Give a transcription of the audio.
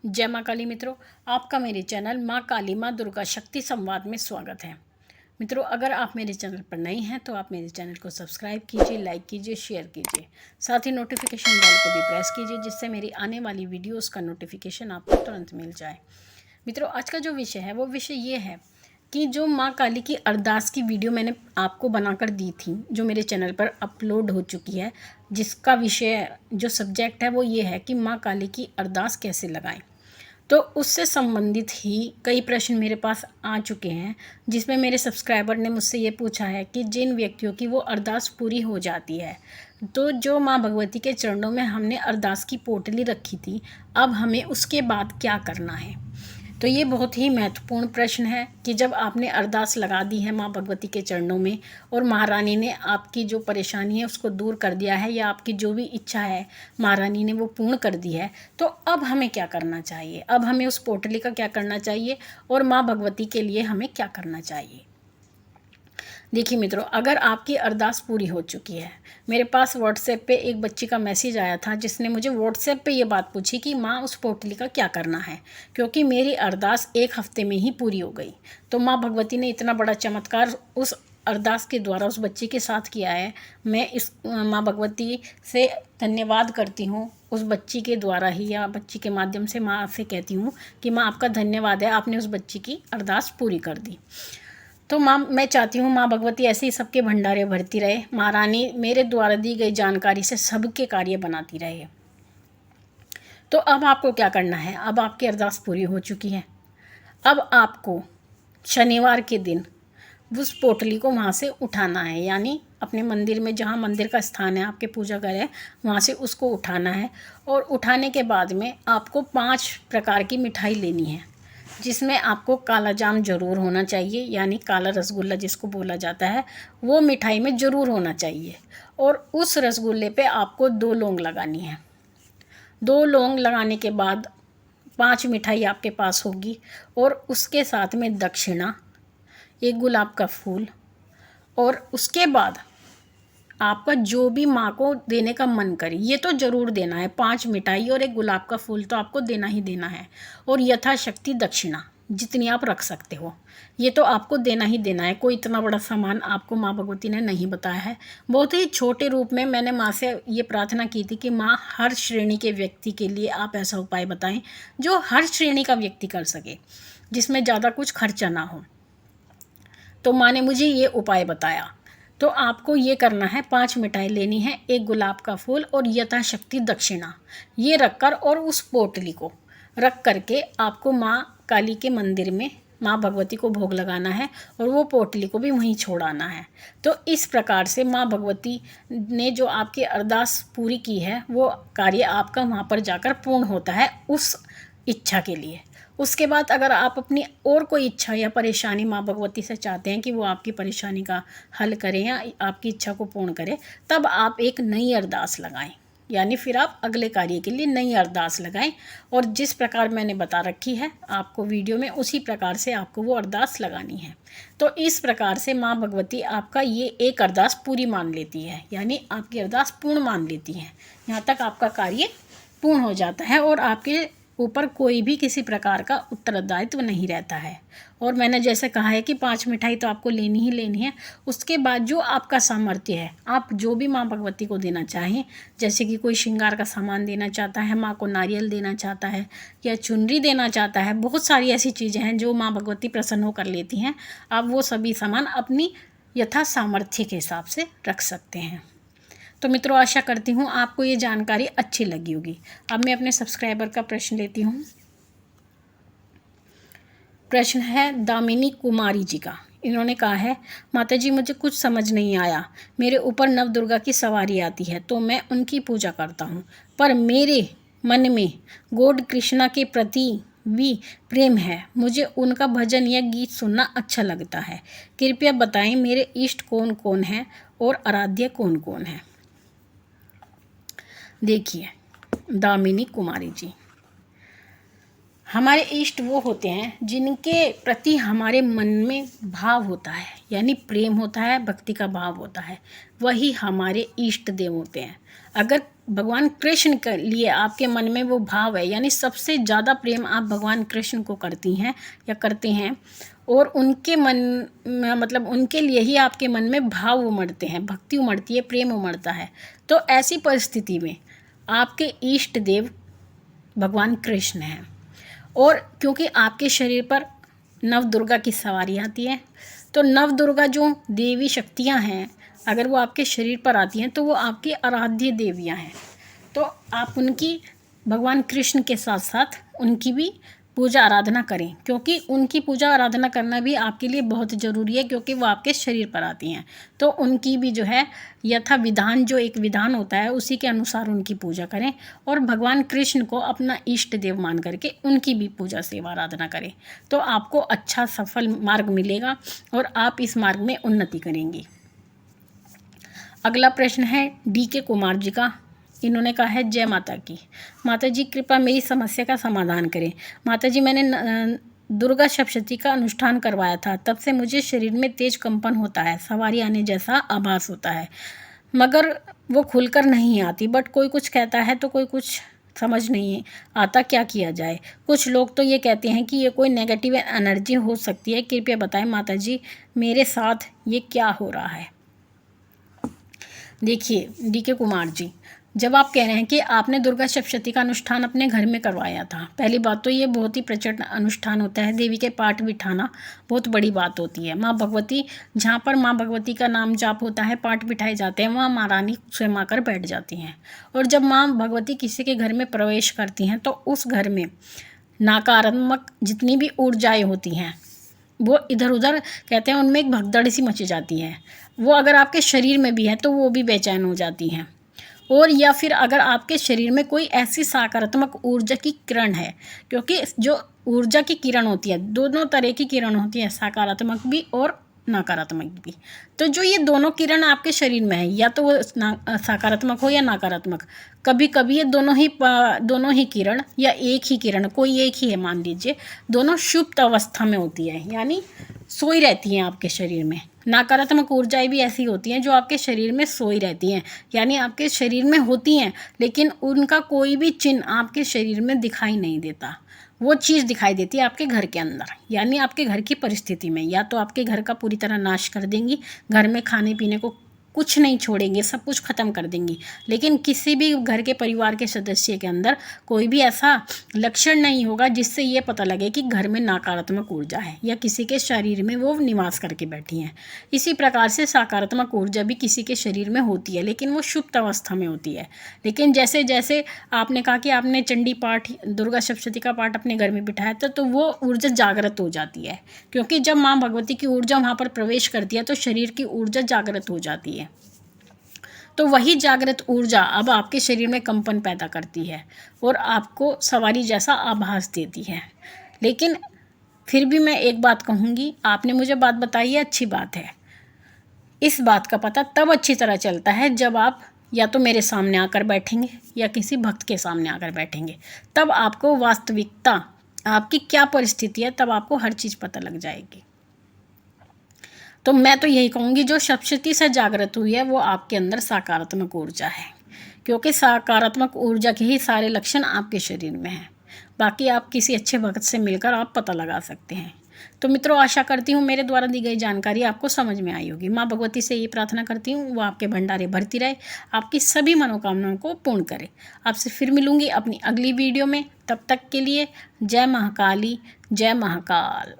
जय माँ काली मित्रों, आपका मेरे चैनल माँ काली माँ दुर्गा शक्ति संवाद में स्वागत है। मित्रों, अगर आप मेरे चैनल पर नए हैं तो आप मेरे चैनल को सब्सक्राइब कीजिए, लाइक कीजिए, शेयर कीजिए। साथ ही नोटिफिकेशन बेल को भी प्रेस कीजिए, जिससे मेरी आने वाली वीडियोस का नोटिफिकेशन आपको तुरंत मिल जाए। मित्रों, आज का जो विषय है वो विषय ये है कि जो माँ काली की अरदास की वीडियो मैंने आपको बनाकर दी थी, जो मेरे चैनल पर अपलोड हो चुकी है, जिसका विषय जो सब्जेक्ट है वो ये है कि माँ काली की अरदास कैसे लगाएं। तो उससे संबंधित ही कई प्रश्न मेरे पास आ चुके हैं, जिसमें मेरे सब्सक्राइबर ने मुझसे ये पूछा है कि जिन व्यक्तियों की वो अरदास पूरी हो जाती है, तो जो माँ भगवती के चरणों में हमने अरदास की पोटली रखी थी, अब हमें उसके बाद क्या करना है। तो ये बहुत ही महत्वपूर्ण प्रश्न है कि जब आपने अरदास लगा दी है माँ भगवती के चरणों में और महारानी ने आपकी जो परेशानी है उसको दूर कर दिया है, या आपकी जो भी इच्छा है महारानी ने वो पूर्ण कर दी है, तो अब हमें क्या करना चाहिए, अब हमें उस पोटली का क्या करना चाहिए और माँ भगवती के लिए हमें क्या करना चाहिए। देखिए मित्रों, अगर आपकी अरदास पूरी हो चुकी है, मेरे पास व्हाट्सएप पे एक बच्ची का मैसेज आया था जिसने मुझे व्हाट्सएप पे ये बात पूछी कि माँ उस पोटली का क्या करना है, क्योंकि मेरी अरदास 1 हफ्ते में ही पूरी हो गई। तो माँ भगवती ने इतना बड़ा चमत्कार उस अरदास के द्वारा उस बच्ची के साथ किया है। मैं इस माँ भगवती से धन्यवाद करती हूँ, उस बच्ची के द्वारा ही या बच्ची के माध्यम से माँ से कहती हूँ कि माँ आपका धन्यवाद है, आपने उस बच्ची की अरदास पूरी कर दी। तो माँ, मैं चाहती हूँ माँ भगवती ऐसे ही सबके भंडारे भरती रहे, महारानी मेरे द्वारा दी गई जानकारी से सबके कार्य बनाती रहे। तो अब आपको क्या करना है, अब आपकी अरदास पूरी हो चुकी है। अब आपको शनिवार के दिन उस पोटली को वहाँ से उठाना है, यानी अपने मंदिर में, जहाँ मंदिर का स्थान है, आपके पूजा घर है, वहाँ से उसको उठाना है। और उठाने के बाद में आपको 5 प्रकार की मिठाई लेनी है, जिसमें आपको काला जाम ज़रूर होना चाहिए, यानी काला रसगुल्ला जिसको बोला जाता है, वो मिठाई में ज़रूर होना चाहिए। और उस रसगुल्ले पे आपको 2 लौंग लगानी है। 2 लौंग लगाने के बाद 5 मिठाई आपके पास होगी, और उसके साथ में दक्षिणा, एक गुलाब का फूल, और उसके बाद आपका जो भी माँ को देने का मन करे ये तो ज़रूर देना है। 5 मिठाई और एक गुलाब का फूल तो आपको देना ही देना है, और यथाशक्ति दक्षिणा जितनी आप रख सकते हो ये तो आपको देना ही देना है। कोई इतना बड़ा सामान आपको माँ भगवती ने नहीं बताया है। बहुत ही छोटे रूप में मैंने माँ से ये प्रार्थना की थी कि माँ, हर श्रेणी के व्यक्ति के लिए आप ऐसा उपाय बताएं जो हर श्रेणी का व्यक्ति कर सके, जिसमें ज़्यादा कुछ खर्चा ना हो। तो माँ ने मुझे ये उपाय बताया। तो आपको ये करना है, 5 मिठाई लेनी है, एक गुलाब का फूल और यथाशक्ति दक्षिणा, ये रखकर और उस पोटली को रख करके आपको माँ काली के मंदिर में माँ भगवती को भोग लगाना है, और वो पोटली को भी वहीं छोड़ाना है। तो इस प्रकार से माँ भगवती ने जो आपकी अरदास पूरी की है, वो कार्य आपका वहाँ पर जाकर पूर्ण होता है उस इच्छा के लिए। उसके बाद अगर आप अपनी और कोई इच्छा या परेशानी माँ भगवती से चाहते हैं कि वो आपकी परेशानी का हल करें या आपकी इच्छा को पूर्ण करें, तब आप एक नई अरदास लगाएं, यानी फिर आप अगले कार्य के लिए नई अरदास लगाएं। और जिस प्रकार मैंने बता रखी है आपको वीडियो में, उसी प्रकार से आपको वो अरदास लगानी है। तो इस प्रकार से माँ भगवती आपका ये एक अरदास पूरी मान लेती है, यानी आपकी अरदास पूर्ण मान लेती है। यहाँ तक आपका कार्य पूर्ण हो जाता है और आपके ऊपर कोई भी किसी प्रकार का उत्तरदायित्व नहीं रहता है। और मैंने जैसे कहा है कि 5 मिठाई तो आपको लेनी ही लेनी है। उसके बाद जो आपका सामर्थ्य है, आप जो भी माँ भगवती को देना चाहें, जैसे कि कोई श्रृंगार का सामान देना चाहता है, माँ को नारियल देना चाहता है या चुनरी देना चाहता है, बहुत सारी ऐसी चीज़ें हैं जो माँ भगवती प्रसन्न होकर लेती हैं। आप वो सभी सामान अपनी यथा सामर्थ्य के हिसाब से रख सकते हैं। तो मित्रों, आशा करती हूँ आपको ये जानकारी अच्छी लगी होगी। अब मैं अपने सब्सक्राइबर का प्रश्न लेती हूँ। प्रश्न है दामिनी कुमारी जी का। इन्होंने कहा है, माताजी मुझे कुछ समझ नहीं आया, मेरे ऊपर नव दुर्गा की सवारी आती है तो मैं उनकी पूजा करता हूँ, पर मेरे मन में गॉड कृष्णा के प्रति भी प्रेम है, मुझे उनका भजन या गीत सुनना अच्छा लगता है। कृपया बताएं मेरे इष्ट कौन कौन हैं और आराध्य कौन कौन है। देखिए दामिनी कुमारी जी, हमारे इष्ट वो होते हैं जिनके प्रति हमारे मन में भाव होता है, यानी प्रेम होता है, भक्ति का भाव होता है, वही हमारे इष्ट देव होते हैं। अगर भगवान कृष्ण के लिए आपके मन में वो भाव है, यानी सबसे ज़्यादा प्रेम आप भगवान कृष्ण को करती हैं या करते हैं, और उनके मन मतलब उनके लिए ही आपके मन में भाव उमड़ते हैं, भक्ति उमड़ती है, प्रेम उमड़ता है। तो ऐसी परिस्थिति में आपके इष्ट देव भगवान कृष्ण हैं, और क्योंकि आपके शरीर पर नव दुर्गा की सवारी आती है, तो नव दुर्गा जो देवी शक्तियां हैं, अगर वो आपके शरीर पर आती हैं तो वो आपकी आराध्य देवियां हैं। तो आप उनकी, भगवान कृष्ण के साथ साथ उनकी भी पूजा आराधना करें, क्योंकि उनकी पूजा आराधना करना भी आपके लिए बहुत ज़रूरी है, क्योंकि वो आपके शरीर पर आती हैं। तो उनकी भी जो है यथा विधान, जो एक विधान होता है उसी के अनुसार उनकी पूजा करें, और भगवान कृष्ण को अपना इष्ट देव मान करके उनकी भी पूजा सेवा आराधना करें। तो आपको अच्छा सफल मार्ग मिलेगा और आप इस मार्ग में उन्नति करेंगी। अगला प्रश्न है डी के कुमार जी का। इन्होंने कहा है, जय माता की। माता जी कृपया मेरी समस्या का समाधान करें। माता जी, मैंने दुर्गा सप्तशती का अनुष्ठान करवाया था, तब से मुझे शरीर में तेज कंपन होता है, सवारी आने जैसा आभास होता है, मगर वो खुलकर नहीं आती। बट कोई कुछ कहता है तो कोई कुछ समझ नहीं आता, क्या किया जाए। कुछ लोग तो ये कहते हैं कि ये कोई नेगेटिव एनर्जी हो सकती है। कृपया बताएं माता जी, मेरे साथ ये क्या हो रहा है। देखिए डी के कुमार जी, जब आप कह रहे हैं कि आपने दुर्गा सप्तशती का अनुष्ठान अपने घर में करवाया था, पहली बात तो ये बहुत ही प्रचंड अनुष्ठान होता है। देवी के पाठ बिठाना बहुत बड़ी बात होती है। माँ भगवती, जहाँ पर माँ भगवती का नाम जाप होता है, पाठ बिठाए जाते हैं, वहाँ माँ रानी स्वयं आकर बैठ जाती हैं। और जब माँ भगवती किसी के घर में प्रवेश करती हैं तो उस घर में नकारात्मक जितनी भी ऊर्जाएँ होती हैं वो इधर उधर, कहते हैं उनमें एक भगदड़ सी मची जाती है। वो अगर आपके शरीर में भी है तो वो भी बेचैन हो जाती हैं। और या फिर अगर आपके शरीर में कोई ऐसी सकारात्मक ऊर्जा की किरण है, क्योंकि जो ऊर्जा की किरण होती है, दोनों तरह की किरण होती है, सकारात्मक भी और नकारात्मक भी। तो जो ये दोनों किरण आपके शरीर में है, या तो वो सकारात्मक हो या नकारात्मक, कभी कभी ये दोनों ही किरण या एक ही किरण, कोई एक ही है मान लीजिए, दोनों शुप्त अवस्था में होती है, यानी सोई रहती हैं आपके शरीर में। नकारात्मक ऊर्जाएं भी ऐसी होती हैं जो आपके शरीर में सोई रहती हैं, यानी आपके शरीर में होती हैं लेकिन उनका कोई भी चिन्ह आपके शरीर में दिखाई नहीं देता। वो चीज़ दिखाई देती है आपके घर के अंदर, यानी आपके घर की परिस्थिति में। या तो आपके घर का पूरी तरह नाश कर देंगी, घर में खाने पीने को कुछ नहीं छोड़ेंगे, सब कुछ ख़त्म कर देंगी, लेकिन किसी भी घर के परिवार के सदस्य के अंदर कोई भी ऐसा लक्षण नहीं होगा जिससे ये पता लगे कि घर में नकारात्मक ऊर्जा है या किसी के शरीर में वो निवास करके बैठी हैं। इसी प्रकार से सकारात्मक ऊर्जा भी किसी के शरीर में होती है, लेकिन वो सुप्त अवस्था में होती है। लेकिन जैसे जैसे आपने कहा कि आपने चंडी पाठ, दुर्गा सप्तशती का पाठ अपने घर में बिठाया था, तो वो ऊर्जा जागृत हो जाती है, क्योंकि जब माँ भगवती की ऊर्जा वहाँ पर प्रवेश करती है तो शरीर की ऊर्जा जागृत हो जाती है। तो वही जागृत ऊर्जा अब आपके शरीर में कंपन पैदा करती है और आपको सवारी जैसा आभास देती है। लेकिन फिर भी मैं एक बात कहूँगी, आपने मुझे बात बताई है, अच्छी बात है। इस बात का पता तब अच्छी तरह चलता है जब आप या तो मेरे सामने आकर बैठेंगे या किसी भक्त के सामने आकर बैठेंगे, तब आपको वास्तविकता आपकी क्या परिस्थिति है, तब आपको हर चीज़ पता लग जाएगी। तो मैं तो यही कहूँगी, जो सप्तशती से जागृत हुई है वो आपके अंदर सकारात्मक ऊर्जा है, क्योंकि सकारात्मक ऊर्जा के ही सारे लक्षण आपके शरीर में हैं। बाकी आप किसी अच्छे भक्त से मिलकर आप पता लगा सकते हैं। तो मित्रों, आशा करती हूँ मेरे द्वारा दी गई जानकारी आपको समझ में आई होगी। माँ भगवती से ये प्रार्थना करती हूँ वो आपके भंडारे भरती रहे, आपकी सभी मनोकामनाओं को पूर्ण करे। आपसे फिर मिलूँगी अपनी अगली वीडियो में, तब तक के लिए जय महाकाली, जय महाकाल।